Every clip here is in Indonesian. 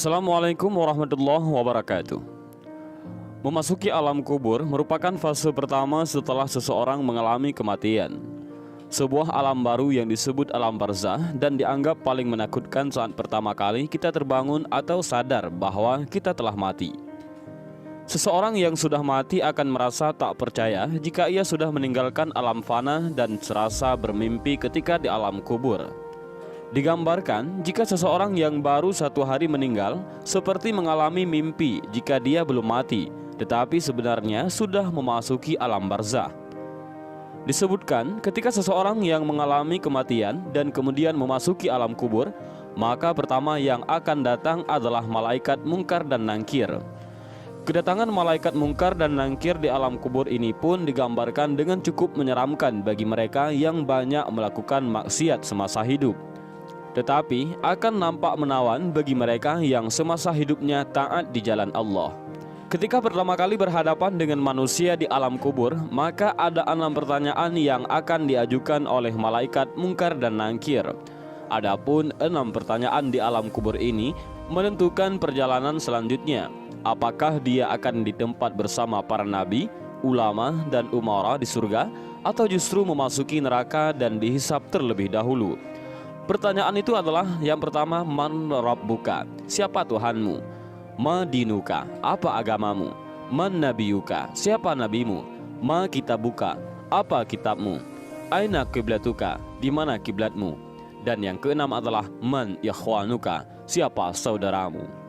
Assalamualaikum warahmatullahi wabarakatuh. Memasuki alam kubur merupakan fase pertama setelah seseorang mengalami kematian. Sebuah alam baru yang disebut alam barzah dan dianggap paling menakutkan saat pertama kali kita terbangun atau sadar bahwa kita telah mati. Seseorang yang sudah mati akan merasa tak percaya jika ia sudah meninggalkan alam fana dan serasa bermimpi ketika di alam kubur. Digambarkan jika seseorang yang baru satu hari meninggal seperti mengalami mimpi jika dia belum mati, tetapi sebenarnya sudah memasuki alam barzah. Disebutkan ketika seseorang yang mengalami kematian dan kemudian memasuki alam kubur, maka pertama yang akan datang adalah malaikat mungkar dan nangkir. Kedatangan malaikat mungkar dan nangkir di alam kubur ini pun digambarkan dengan cukup menyeramkan bagi mereka yang banyak melakukan maksiat semasa hidup. Tetapi akan nampak menawan bagi mereka yang semasa hidupnya taat di jalan Allah. Ketika pertama kali berhadapan dengan manusia di alam kubur, maka ada 6 pertanyaan yang akan diajukan oleh malaikat mungkar dan nangkir. Adapun 6 pertanyaan di alam kubur ini menentukan perjalanan selanjutnya. Apakah dia akan di tempat bersama para nabi, ulama, dan umara di surga, atau justru memasuki neraka dan dihisab terlebih dahulu? Pertanyaan itu adalah yang pertama, man rabbuka, siapa Tuhanmu? Ma dinuka, apa agamamu? Man nabiyuka, siapa nabimu? Ma kitabuka, apa kitabmu? Aina kiblatuka, di mana kiblatmu? Dan yang keenam adalah man ikhwanuka, siapa saudaramu?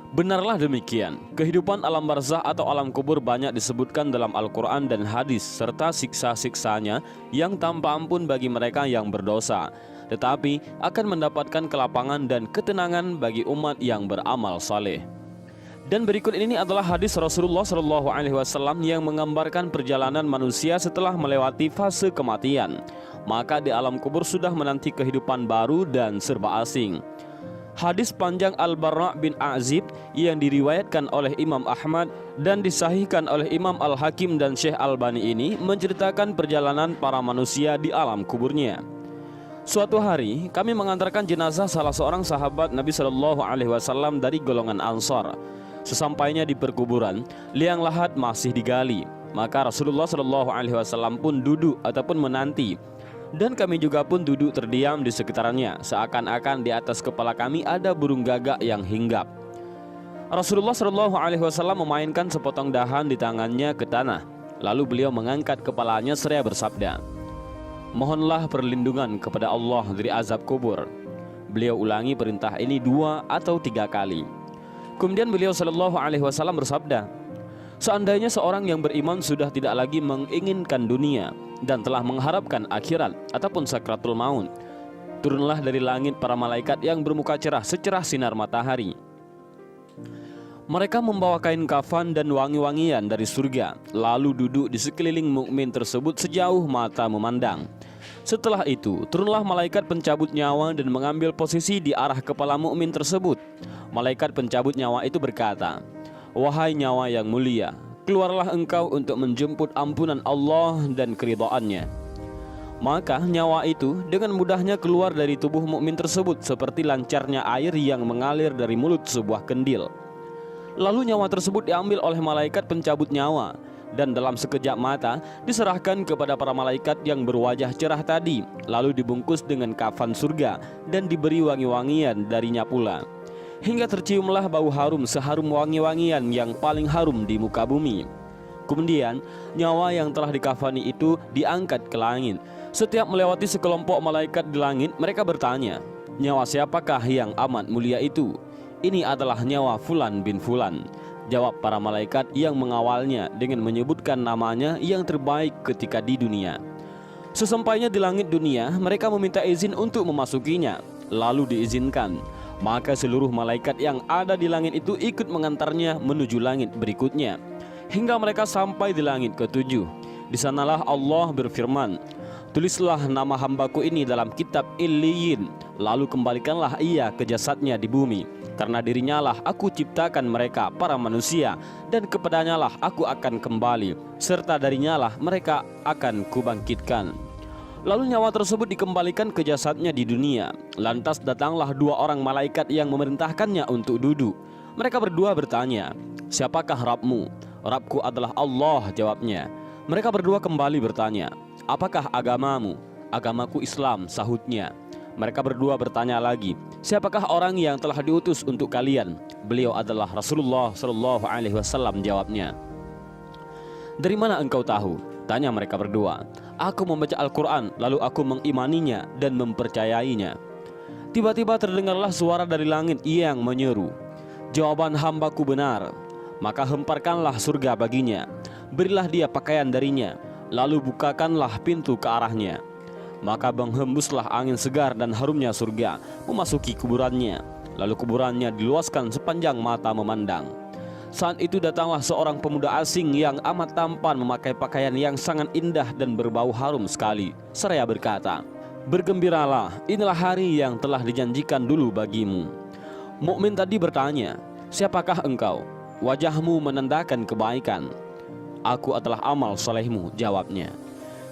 Benarlah demikian, kehidupan alam barzah atau alam kubur banyak disebutkan dalam Al-Quran dan hadis, serta siksa-siksanya yang tanpa ampun bagi mereka yang berdosa, tetapi akan mendapatkan kelapangan dan ketenangan bagi umat yang beramal saleh. Dan berikut ini adalah hadis Rasulullah SAW yang menggambarkan perjalanan manusia setelah melewati fase kematian. Maka di alam kubur sudah menanti kehidupan baru dan serba asing. Hadis panjang Al-Barra' bin Azib yang diriwayatkan oleh Imam Ahmad dan disahihkan oleh Imam Al-Hakim dan Syekh Albani ini menceritakan perjalanan para manusia di alam kuburnya. Suatu hari kami mengantarkan jenazah salah seorang sahabat Nabi SAW dari golongan Ansar. Sesampainya di perkuburan, liang lahat masih digali. Maka Rasulullah SAW pun duduk ataupun menanti. Dan kami juga pun duduk terdiam di sekitarnya, seakan-akan di atas kepala kami ada burung gagak yang hinggap. Rasulullah SAW memainkan sepotong dahan di tangannya ke tanah. Lalu beliau mengangkat kepalanya seraya bersabda, "Mohonlah perlindungan kepada Allah dari azab kubur." Beliau ulangi perintah ini 2 atau 3 kali. Kemudian beliau SAW bersabda, "Seandainya seorang yang beriman sudah tidak lagi menginginkan dunia dan telah mengharapkan akhirat ataupun sakratul maut, turunlah dari langit para malaikat yang bermuka cerah secerah sinar matahari. Mereka membawa kain kafan dan wangi-wangian dari surga, lalu duduk di sekeliling mukmin tersebut sejauh mata memandang. Setelah itu, turunlah malaikat pencabut nyawa dan mengambil posisi di arah kepala mukmin tersebut. Malaikat pencabut nyawa itu berkata, 'Wahai nyawa yang mulia, keluarlah engkau untuk menjemput ampunan Allah dan keridhaannya.' Maka nyawa itu dengan mudahnya keluar dari tubuh mukmin tersebut seperti lancarnya air yang mengalir dari mulut sebuah kendil. Lalu nyawa tersebut diambil oleh malaikat pencabut nyawa dan dalam sekejap mata diserahkan kepada para malaikat yang berwajah cerah tadi, lalu dibungkus dengan kafan surga dan diberi wangi-wangian darinya pula, hingga terciumlah bau harum seharum wangi-wangian yang paling harum di muka bumi. Kemudian nyawa yang telah dikafani itu diangkat ke langit. Setiap melewati sekelompok malaikat di langit, mereka bertanya, 'Nyawa siapakah yang amat mulia itu?' 'Ini adalah nyawa Fulan bin Fulan,' jawab para malaikat yang mengawalnya dengan menyebutkan namanya yang terbaik ketika di dunia. Sesampainya di langit dunia, mereka meminta izin untuk memasukinya, lalu diizinkan. Maka seluruh malaikat yang ada di langit itu ikut mengantarnya menuju langit berikutnya, hingga mereka sampai di langit ke-7. Di sanalah Allah berfirman, 'Tulislah nama hambaku ini dalam kitab Illiyin, lalu kembalikanlah ia ke jasadnya di bumi. Karena dirinya lah aku ciptakan mereka, para manusia, dan kepadanya lah aku akan kembali, serta darinya lah mereka akan kubangkitkan.' Lalu nyawa tersebut dikembalikan ke jasadnya di dunia. Lantas datanglah dua orang malaikat yang memerintahkannya untuk duduk. Mereka berdua bertanya, "Siapakah Rabbmu?" "Rabbku adalah Allah," jawabnya. Mereka berdua kembali bertanya, "Apakah agamamu?" "Agamaku Islam," sahutnya. Mereka berdua bertanya lagi, "Siapakah orang yang telah diutus untuk kalian?" "Beliau adalah Rasulullah Shallallahu Alaihi Wasallam," jawabnya. "Dari mana engkau tahu?" tanya mereka berdua. "Aku membaca Al-Quran, lalu aku mengimaninya dan mempercayainya." Tiba-tiba terdengarlah suara dari langit yang menyeru, "Jawaban hambaku benar, maka hemparkanlah surga baginya, berilah dia pakaian darinya, lalu bukakanlah pintu ke arahnya. Maka menghembuslah angin segar dan harumnya surga memasuki kuburannya, lalu kuburannya diluaskan sepanjang mata memandang. Saat itu datanglah seorang pemuda asing yang amat tampan memakai pakaian yang sangat indah dan berbau harum sekali, seraya berkata, "Bergembiralah, inilah hari yang telah dijanjikan dulu bagimu." Mukmin tadi bertanya, "Siapakah engkau?" "Wajahmu menandakan kebaikan." "Aku adalah amal solehmu," jawabnya.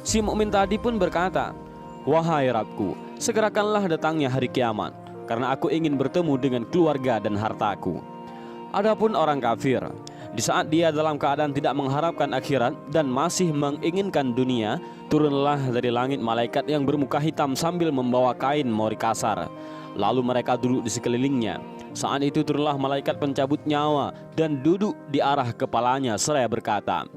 Si mukmin tadi pun berkata, "Wahai Rabbku, segerakanlah datangnya hari kiamat, karena aku ingin bertemu dengan keluarga dan hartaku." Adapun orang kafir, di saat dia dalam keadaan tidak mengharapkan akhirat dan masih menginginkan dunia, turunlah dari langit malaikat yang bermuka hitam sambil membawa kain mori kasar. Lalu mereka duduk di sekelilingnya. Saat itu turunlah malaikat pencabut nyawa dan duduk di arah kepalanya seraya berkata,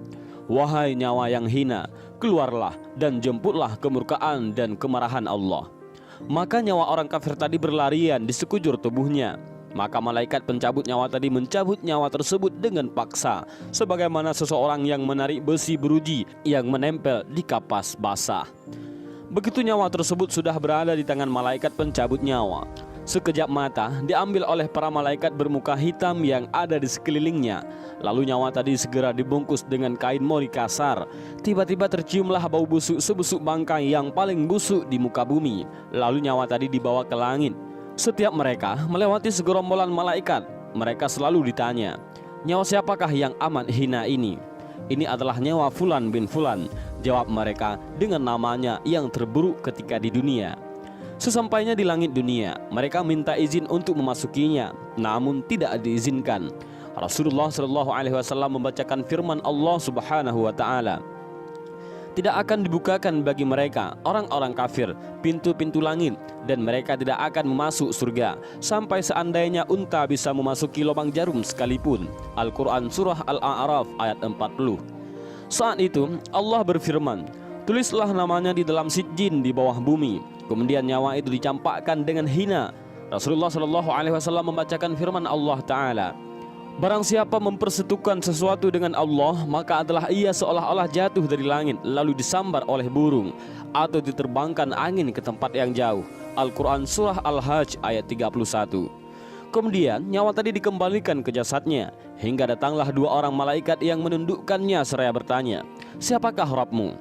"Wahai nyawa yang hina, keluarlah dan jemputlah kemurkaan dan kemarahan Allah." Maka nyawa orang kafir tadi berlarian di sekujur tubuhnya. Maka malaikat pencabut nyawa tadi mencabut nyawa tersebut dengan paksa, sebagaimana seseorang yang menarik besi beruji yang menempel di kapas basah. Begitu nyawa tersebut sudah berada di tangan malaikat pencabut nyawa, sekejap mata diambil oleh para malaikat bermuka hitam yang ada di sekelilingnya. Lalu nyawa tadi segera dibungkus dengan kain mori kasar. Tiba-tiba terciumlah bau busuk sebusuk bangkai yang paling busuk di muka bumi. Lalu nyawa tadi dibawa ke langit. Setiap mereka melewati segerombolan malaikat, mereka selalu ditanya, "Nyawa siapakah yang amat hina ini?" "Ini adalah nyawa Fulan bin Fulan," jawab mereka dengan namanya yang terburuk ketika di dunia. Sesampainya di langit dunia, mereka minta izin untuk memasukinya, namun tidak diizinkan. Rasulullah Shallallahu Alaihi Wasallam membacakan firman Allah Subhanahu Wa Taala, "Tidak akan dibukakan bagi mereka, orang-orang kafir, pintu-pintu langit, dan mereka tidak akan masuk surga sampai seandainya unta bisa memasuki lubang jarum sekalipun." Al-Quran Surah Al-A'raf ayat 40. Saat itu Allah berfirman, "Tulislah namanya di dalam sijjin di bawah bumi." Kemudian nyawa itu dicampakkan dengan hina. Rasulullah Shallallahu Alaihi Wasallam membacakan firman Allah Ta'ala, "Barang siapa mempersekutukan sesuatu dengan Allah, maka adalah ia seolah-olah jatuh dari langit lalu disambar oleh burung atau diterbangkan angin ke tempat yang jauh." Al-Quran Surah Al-Hajj ayat 31. Kemudian nyawa tadi dikembalikan ke jasadnya, hingga datanglah dua orang malaikat yang menundukkannya seraya bertanya, "Siapakah Rabbmu?"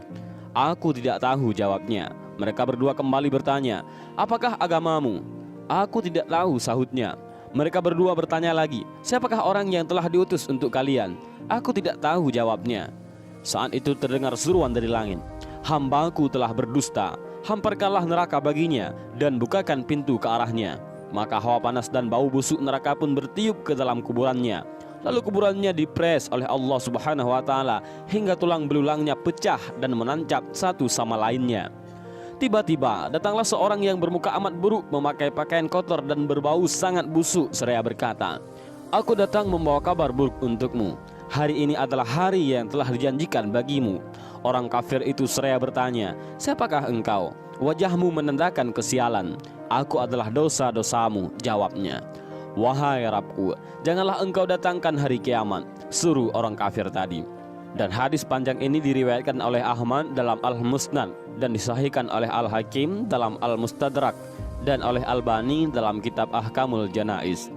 "Aku tidak tahu," jawabnya. Mereka berdua kembali bertanya, "Apakah agamamu?" "Aku tidak tahu," sahutnya. Mereka berdua bertanya lagi, "Siapakah orang yang telah diutus untuk kalian?" "Aku tidak tahu," jawabnya. Saat itu terdengar seruan dari langit, "Hambaku telah berdusta, hamparkanlah neraka baginya dan bukakan pintu ke arahnya." Maka hawa panas dan bau busuk neraka pun bertiup ke dalam kuburannya. Lalu kuburannya dipres oleh Allah Subhanahu Wa Taala hingga tulang belulangnya pecah dan menancap satu sama lainnya. Tiba-tiba datanglah seorang yang bermuka amat buruk, memakai pakaian kotor dan berbau sangat busuk, seraya berkata, "Aku datang membawa kabar buruk untukmu. Hari ini adalah hari yang telah dijanjikan bagimu." Orang kafir itu seraya bertanya, "Siapakah engkau?" "Wajahmu menandakan kesialan." "Aku adalah dosa-dosamu," jawabnya. "Wahai Rabbku, janganlah engkau datangkan hari kiamat," suruh orang kafir tadi. Dan hadis panjang ini diriwayatkan oleh Ahmad dalam Al-Musnad dan disahihkan oleh Al-Hakim dalam Al-Mustadrak dan oleh Albani dalam kitab Ahkamul Janaiz.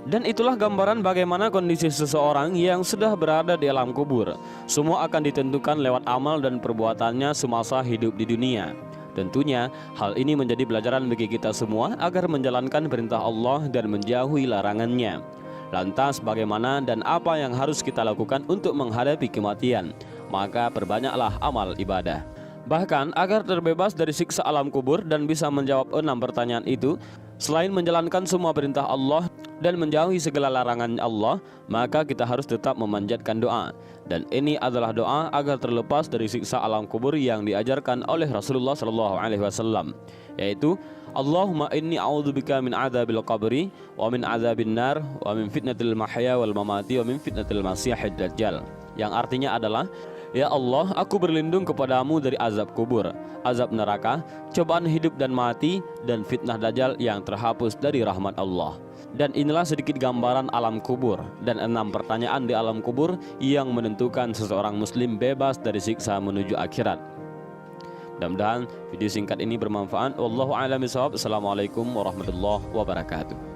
Dan itulah gambaran bagaimana kondisi seseorang yang sudah berada di alam kubur. Semua akan ditentukan lewat amal dan perbuatannya semasa hidup di dunia. Tentunya hal ini menjadi pelajaran bagi kita semua agar menjalankan perintah Allah dan menjauhi larangannya. Lantas bagaimana dan apa yang harus kita lakukan untuk menghadapi kematian? Maka perbanyaklah amal ibadah. Bahkan agar terbebas dari siksa alam kubur dan bisa menjawab 6 pertanyaan itu, selain menjalankan semua perintah Allah dan menjauhi segala larangan Allah, maka kita harus tetap memanjatkan doa. Dan ini adalah doa agar terlepas dari siksa alam kubur yang diajarkan oleh Rasulullah SAW, yaitu Allahumma inni a'udzubika min adzabil qabri wa min adzabin nar wa min fitnatil mahya wal mamati wa min fitnatil masiihid dajjal. Yang artinya adalah, ya Allah, aku berlindung kepadamu dari azab kubur, azab neraka, cobaan hidup dan mati, dan fitnah dajjal yang terhapus dari rahmat Allah. Dan inilah sedikit gambaran alam kubur dan 6 pertanyaan di alam kubur yang menentukan seseorang muslim bebas dari siksa menuju akhirat. Mudah-mudahan video singkat ini bermanfaat. Wallahu a'lam bishawab. Assalamualaikum warahmatullahi wabarakatuh.